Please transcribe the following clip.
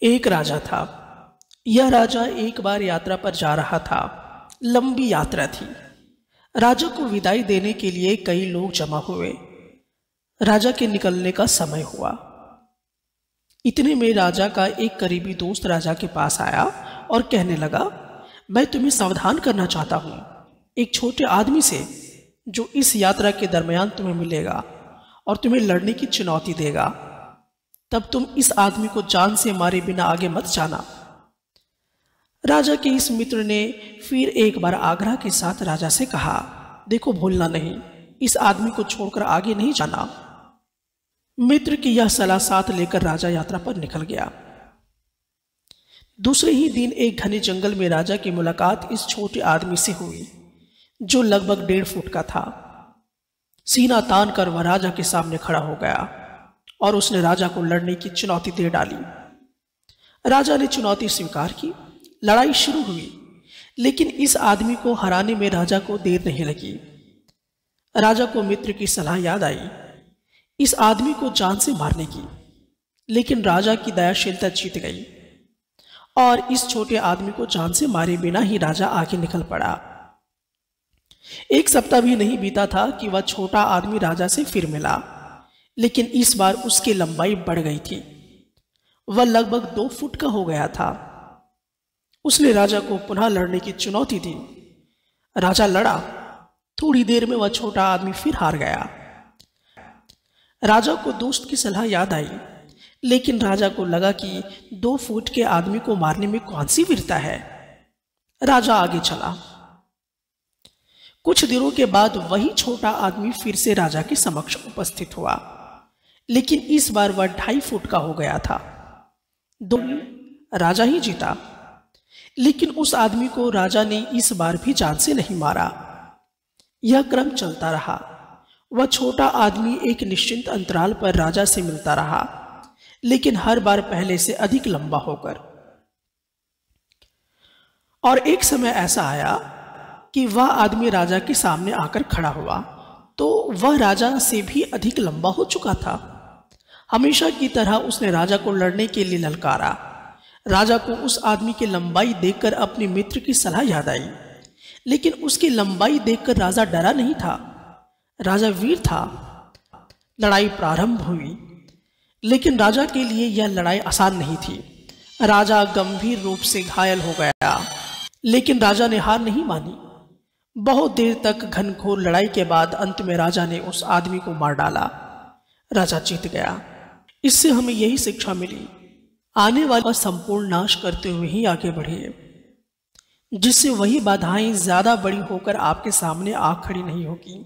एक राजा था। यह राजा एक बार यात्रा पर जा रहा था। लंबी यात्रा थी। राजा को विदाई देने के लिए कई लोग जमा हुए। राजा के निकलने का समय हुआ। इतने में राजा का एक करीबी दोस्त राजा के पास आया और कहने लगा, मैं तुम्हें सावधान करना चाहता हूं एक छोटे आदमी से जो इस यात्रा के दरमियान तुम्हें मिलेगा और तुम्हें लड़ने की चुनौती देगा। तब तुम इस आदमी को जान से मारे बिना आगे मत जाना। राजा के इस मित्र ने फिर एक बार आग्रह के साथ राजा से कहा, देखो भूलना नहीं, इस आदमी को छोड़कर आगे नहीं जाना। मित्र की यह सलाह साथ लेकर राजा यात्रा पर निकल गया। दूसरे ही दिन एक घने जंगल में राजा की मुलाकात इस छोटे आदमी से हुई जो लगभग 1.5 फुट का था। सीना तान कर वह राजा के सामने खड़ा हो गया और उसने राजा को लड़ने की चुनौती दे डाली। राजा ने चुनौती स्वीकार की। लड़ाई शुरू हुई, लेकिन इस आदमी को हराने में राजा को देर नहीं लगी। राजा को मित्र की सलाह याद आई इस आदमी को जान से मारने की, लेकिन राजा की दयाशीलता जीत गई और इस छोटे आदमी को जान से मारे बिना ही राजा आगे निकल पड़ा। 1 सप्ताह भी नहीं बीता था कि वह छोटा आदमी राजा से फिर मिला, लेकिन इस बार उसकी लंबाई बढ़ गई थी। वह लगभग 2 फुट का हो गया था। उसने राजा को पुनः लड़ने की चुनौती दी। राजा लड़ा। थोड़ी देर में वह छोटा आदमी फिर हार गया। राजा को दोस्त की सलाह याद आई, लेकिन राजा को लगा कि 2 फुट के आदमी को मारने में कौन सी वीरता है। राजा आगे चला। कुछ दिनों के बाद वही छोटा आदमी फिर से राजा के समक्ष उपस्थित हुआ, लेकिन इस बार वह 2.5 फुट का हो गया था। राजा ही जीता, लेकिन उस आदमी को राजा ने इस बार भी जान से नहीं मारा। यह क्रम चलता रहा। वह छोटा आदमी एक निश्चित अंतराल पर राजा से मिलता रहा, लेकिन हर बार पहले से अधिक लंबा होकर। और एक समय ऐसा आया कि वह आदमी राजा के सामने आकर खड़ा हुआ तो वह राजा से भी अधिक लंबा हो चुका था। हमेशा की तरह उसने राजा को लड़ने के लिए ललकारा। राजा को उस आदमी की लंबाई देखकर अपने मित्र की सलाह याद आई, लेकिन उसकी लंबाई देखकर राजा डरा नहीं था। राजा वीर था। लड़ाई प्रारंभ हुई, लेकिन राजा के लिए यह लड़ाई आसान नहीं थी। राजा गंभीर रूप से घायल हो गया, लेकिन राजा ने हार नहीं मानी। बहुत देर तक घनघोर लड़ाई के बाद अंत में राजा ने उस आदमी को मार डाला। राजा जीत गया। इससे हमें यही शिक्षा मिली, आने वाला संपूर्ण नाश करते हुए ही आगे बढ़िए, जिससे वही बाधाएं ज्यादा बड़ी होकर आपके सामने आ खड़ी नहीं होगी।